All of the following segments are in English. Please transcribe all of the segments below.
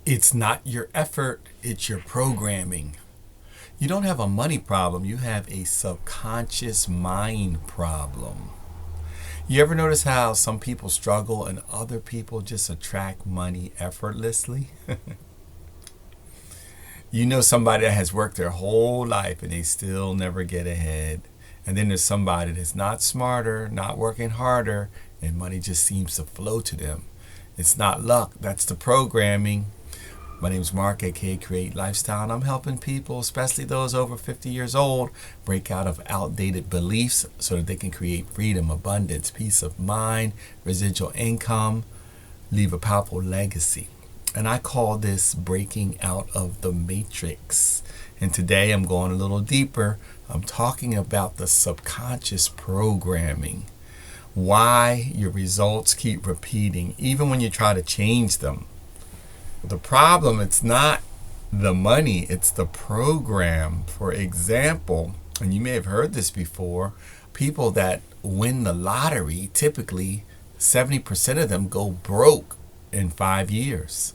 It's not your effort, it's your programming. You don't have a money problem, you have a subconscious mind problem. You ever notice how some people struggle and other people just attract money effortlessly? You know somebody that has worked their whole life and they still never get ahead. And then there's somebody that's not smarter, not working harder, and money just seems to flow to them. It's not luck, that's the programming. My name is Mark, aka Create Lifestyle, and I'm helping people, especially those over 50 years old, break out of outdated beliefs so that they can create freedom, abundance, peace of mind, residual income, leave a powerful legacy. And I call this breaking out of the matrix. And today I'm going a little deeper. I'm talking about the subconscious programming. Why your results keep repeating, even when you try to change them. The problem, it's not the money, it's the program. For example, and you may have heard this before, people that win the lottery, typically 70% of them go broke in 5 years.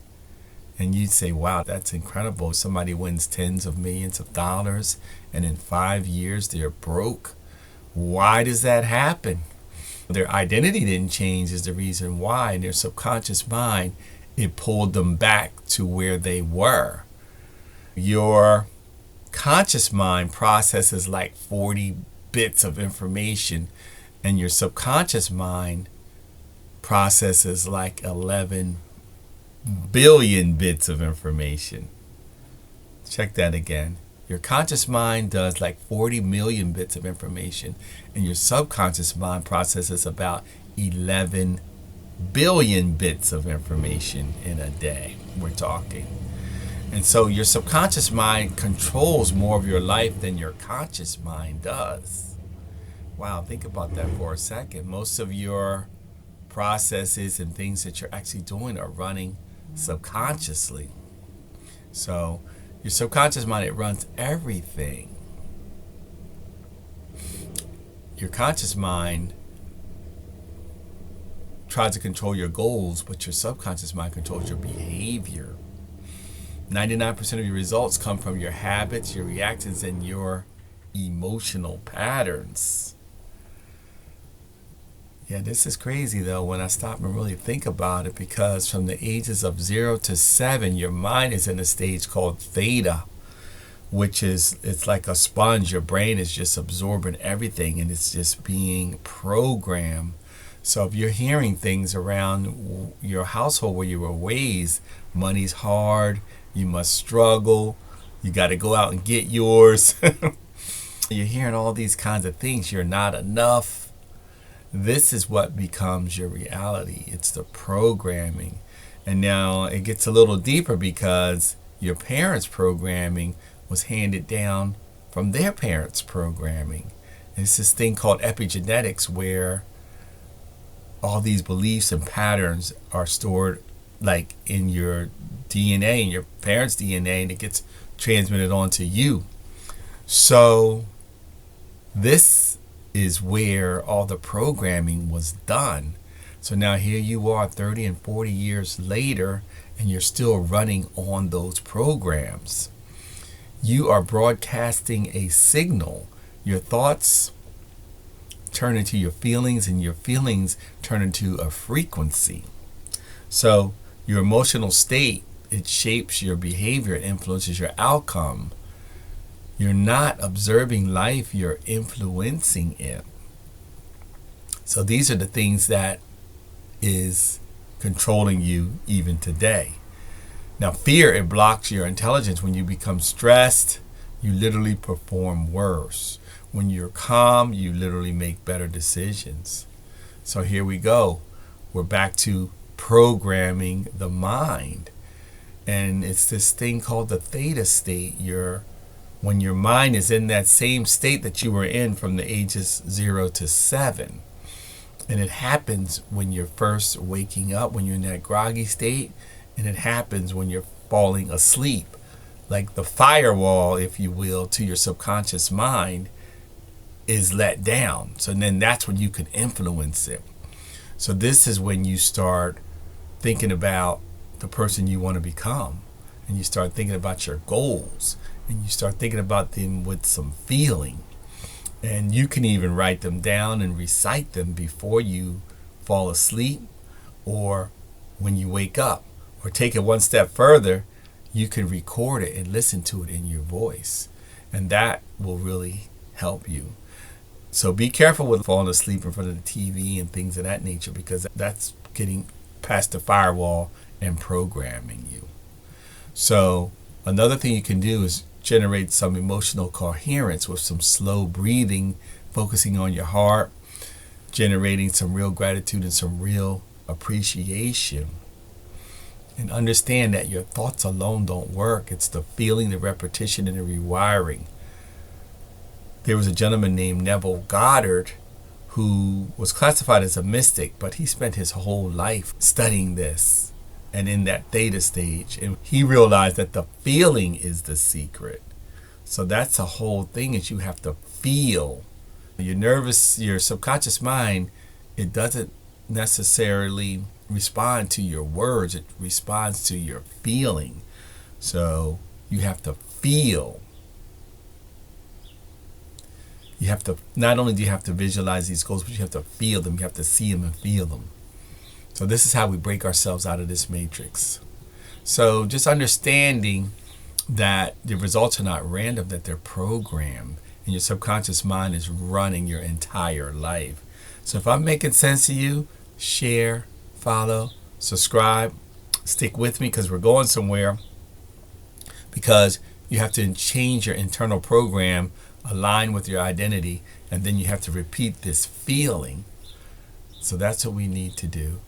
And you'd say, wow, that's incredible. Somebody wins tens of millions of dollars and in 5 years they're broke. Why does that happen? Their identity didn't change is the reason why. In their subconscious mind, it pulled them back to where they were. Your conscious mind processes like 40 bits of information, and your subconscious mind processes like 11 billion bits of information. Check that again. Your conscious mind does like 40 million bits of information, and your subconscious mind processes about 11 billion bits of information in a day. We're talking. And so your subconscious mind controls more of your life than your conscious mind does. Wow, think about that for a second. Most of your processes and things that you're actually doing are running subconsciously. So your subconscious mind, it runs everything. Your conscious mind tries to control your goals, but your subconscious mind controls your behavior. 99% of your results come from your habits, your reactions, and your emotional patterns. Yeah, this is crazy though when I stop and really think about it, because from the ages of 0 to 7, your mind is in a stage called theta, which is, it's like a sponge. Your brain is just absorbing everything and it's just being programmed. So if you're hearing things around your household where you were raised, money's hard, you must struggle, you got to go out and get yours. You're hearing all these kinds of things, you're not enough. This is what becomes your reality. It's the programming. And now it gets a little deeper because your parents' programming was handed down from their parents' programming. And it's this thing called epigenetics where all these beliefs and patterns are stored like in your DNA, in your parents' DNA, and it gets transmitted onto you. So this is where all the programming was done. So now here you are 30 and 40 years later, and you're still running on those programs. You are broadcasting a signal. Your thoughts turn into your feelings, and your feelings turn into a frequency. So your emotional state, it shapes your behavior, it influences your outcome. You're not observing life, you're influencing it. So these are the things that is controlling you even today. Now fear, it blocks your intelligence. When you become stressed, you literally perform worse. When you're calm, you literally make better decisions. So here we go. We're back to programming the mind. And it's this thing called the theta state. When your mind is in that same state that you were in from the ages 0 to 7. And it happens when you're first waking up, when you're in that groggy state. And it happens when you're falling asleep. Like the firewall, if you will, to your subconscious mind is let down. So then that's when you can influence it. So this is when you start thinking about the person you want to become, and you start thinking about your goals, and you start thinking about them with some feeling. And you can even write them down and recite them before you fall asleep or when you wake up. Or take it one step further, you can record it and listen to it in your voice. And that will really help you. So be careful with falling asleep in front of the TV and things of that nature, because that's getting past the firewall and programming you. So another thing you can do is generate some emotional coherence with some slow breathing, focusing on your heart, generating some real gratitude and some real appreciation. And understand that your thoughts alone don't work. It's the feeling, the repetition, and the rewiring. There was a gentleman named Neville Goddard who was classified as a mystic, but he spent his whole life studying this and in that theta stage. And he realized that the feeling is the secret. So that's the whole thing, is you have to feel. Your subconscious mind, it doesn't necessarily respond to your words, it responds to your feeling. So you have to feel. You have to, not only do you have to visualize these goals, but you have to feel them. You have to see them and feel them. So this is how we break ourselves out of this matrix. So just understanding that the results are not random, that they're programmed, and your subconscious mind is running your entire life. So if I'm making sense to you, share, follow, subscribe, stick with me, because we're going somewhere. Because you have to change your internal program, align with your identity, and then you have to repeat this feeling. So that's what we need to do.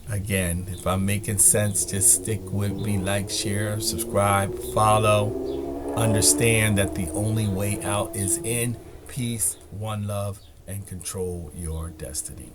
Again, if I'm making sense, just stick with me, like, share, subscribe, follow. Understand that the only way out is in peace, one love, and control your destiny.